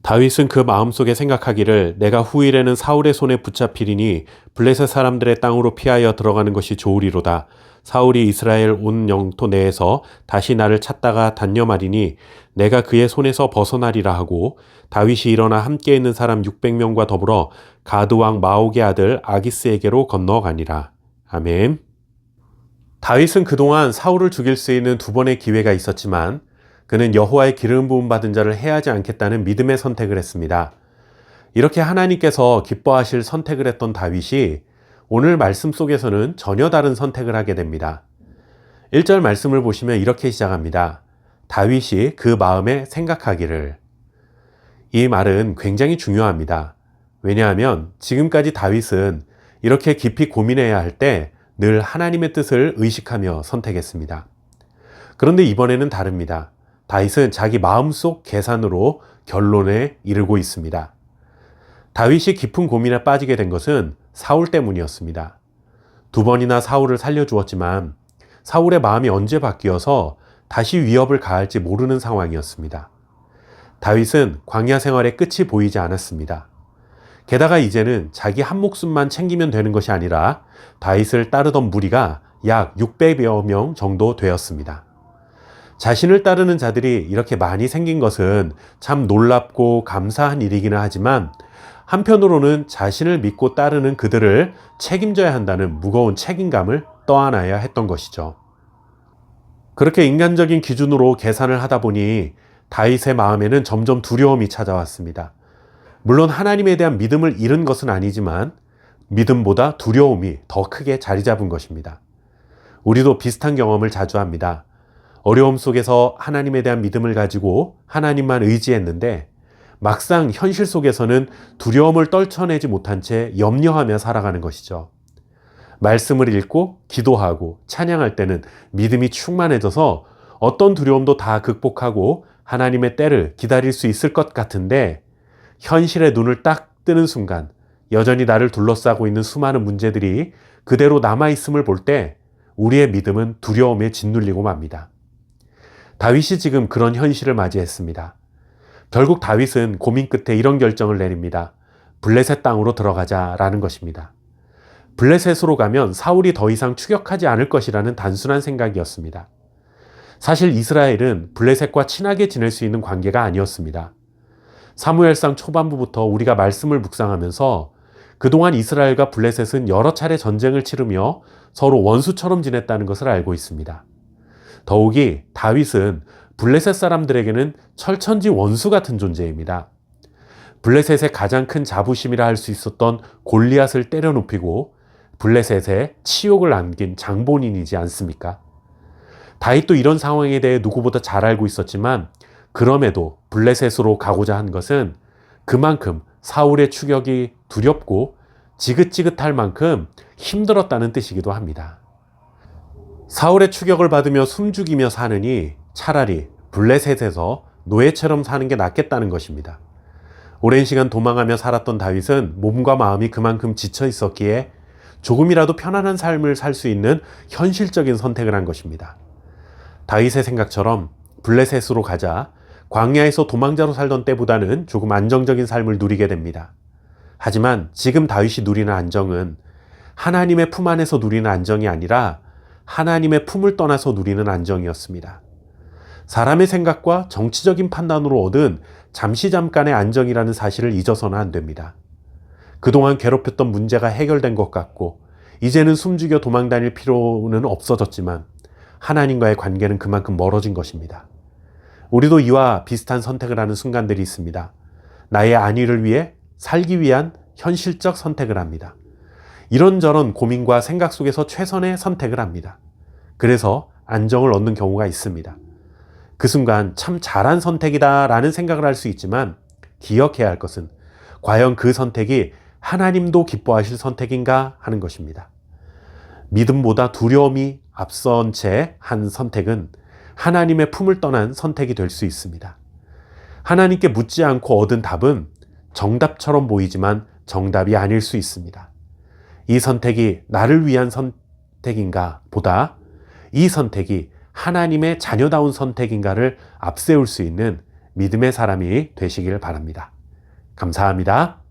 다윗은 그 마음속에 생각하기를 내가 후일에는 사울의 손에 붙잡히리니 블레셋 사람들의 땅으로 피하여 들어가는 것이 좋으리로다. 사울이 이스라엘 온 영토 내에서 다시 나를 찾다가 단념하리니 내가 그의 손에서 벗어나리라 하고, 다윗이 일어나 함께 있는 사람 600명과 더불어 가드 왕 마옥의 아들 아기스에게로 건너가니라. 아멘. 다윗은 그동안 사울을 죽일 수 있는 두 번의 기회가 있었지만 그는 여호와의 기름 부음 받은 자를 해하지 않겠다는 믿음의 선택을 했습니다. 이렇게 하나님께서 기뻐하실 선택을 했던 다윗이 오늘 말씀 속에서는 전혀 다른 선택을 하게 됩니다. 1절 말씀을 보시면 이렇게 시작합니다. 다윗이 그 마음에 생각하기를. 이 말은 굉장히 중요합니다. 왜냐하면 지금까지 다윗은 이렇게 깊이 고민해야 할 때 늘 하나님의 뜻을 의식하며 선택했습니다. 그런데 이번에는 다릅니다. 다윗은 자기 마음속 계산으로 결론에 이르고 있습니다. 다윗이 깊은 고민에 빠지게 된 것은 사울 때문이었습니다. 두 번이나 사울을 살려주었지만 사울의 마음이 언제 바뀌어서 다시 위협을 가할지 모르는 상황이었습니다. 다윗은 광야 생활의 끝이 보이지 않았습니다. 게다가 이제는 자기 한 목숨만 챙기면 되는 것이 아니라 다윗을 따르던 무리가 약 600여 명 정도 되었습니다. 자신을 따르는 자들이 이렇게 많이 생긴 것은 참 놀랍고 감사한 일이기는 하지만 한편으로는 자신을 믿고 따르는 그들을 책임져야 한다는 무거운 책임감을 떠안아야 했던 것이죠. 그렇게 인간적인 기준으로 계산을 하다 보니 다윗의 마음에는 점점 두려움이 찾아왔습니다. 물론 하나님에 대한 믿음을 잃은 것은 아니지만 믿음보다 두려움이 더 크게 자리 잡은 것입니다. 우리도 비슷한 경험을 자주 합니다. 어려움 속에서 하나님에 대한 믿음을 가지고 하나님만 의지했는데 막상 현실 속에서는 두려움을 떨쳐내지 못한 채 염려하며 살아가는 것이죠. 말씀을 읽고 기도하고 찬양할 때는 믿음이 충만해져서 어떤 두려움도 다 극복하고 하나님의 때를 기다릴 수 있을 것 같은데 현실의 눈을 딱 뜨는 순간 여전히 나를 둘러싸고 있는 수많은 문제들이 그대로 남아있음을 볼 때 우리의 믿음은 두려움에 짓눌리고 맙니다. 다윗이 지금 그런 현실을 맞이했습니다. 결국 다윗은 고민 끝에 이런 결정을 내립니다. 블레셋 땅으로 들어가자라는 것입니다. 블레셋으로 가면 사울이 더 이상 추격하지 않을 것이라는 단순한 생각이었습니다. 사실 이스라엘은 블레셋과 친하게 지낼 수 있는 관계가 아니었습니다. 사무엘상 초반부부터 우리가 말씀을 묵상하면서 그동안 이스라엘과 블레셋은 여러 차례 전쟁을 치르며 서로 원수처럼 지냈다는 것을 알고 있습니다. 더욱이 다윗은 블레셋 사람들에게는 철천지 원수 같은 존재입니다. 블레셋의 가장 큰 자부심이라 할 수 있었던 골리앗을 때려눕히고 블레셋에 치욕을 안긴 장본인이지 않습니까? 다윗도 이런 상황에 대해 누구보다 잘 알고 있었지만 그럼에도 블레셋으로 가고자 한 것은 그만큼 사울의 추격이 두렵고 지긋지긋할 만큼 힘들었다는 뜻이기도 합니다. 사울의 추격을 받으며 숨죽이며 사느니 차라리 블레셋에서 노예처럼 사는 게 낫겠다는 것입니다. 오랜 시간 도망하며 살았던 다윗은 몸과 마음이 그만큼 지쳐 있었기에 조금이라도 편안한 삶을 살 수 있는 현실적인 선택을 한 것입니다. 다윗의 생각처럼 블레셋으로 가자 광야에서 도망자로 살던 때보다는 조금 안정적인 삶을 누리게 됩니다. 하지만 지금 다윗이 누리는 안정은 하나님의 품 안에서 누리는 안정이 아니라 하나님의 품을 떠나서 누리는 안정이었습니다. 사람의 생각과 정치적인 판단으로 얻은 잠깐의 안정이라는 사실을 잊어서는 안 됩니다. 그동안 괴롭혔던 문제가 해결된 것 같고 이제는 숨죽여 도망 다닐 필요는 없어졌지만 하나님과의 관계는 그만큼 멀어진 것입니다. 우리도 이와 비슷한 선택을 하는 순간들이 있습니다. 나의 안위를 위해 살기 위한 현실적 선택을 합니다. 이런저런 고민과 생각 속에서 최선의 선택을 합니다. 그래서 안정을 얻는 경우가 있습니다. 그 순간 참 잘한 선택이다 라는 생각을 할 수 있지만 기억해야 할 것은 과연 그 선택이 하나님도 기뻐하실 선택인가 하는 것입니다. 믿음보다 두려움이 앞선 채 한 선택은 하나님의 품을 떠난 선택이 될 수 있습니다. 하나님께 묻지 않고 얻은 답은 정답처럼 보이지만 정답이 아닐 수 있습니다. 이 선택이 나를 위한 선택인가 보다 이 선택이 하나님의 자녀다운 선택인가를 앞세울 수 있는 믿음의 사람이 되시길 바랍니다. 감사합니다.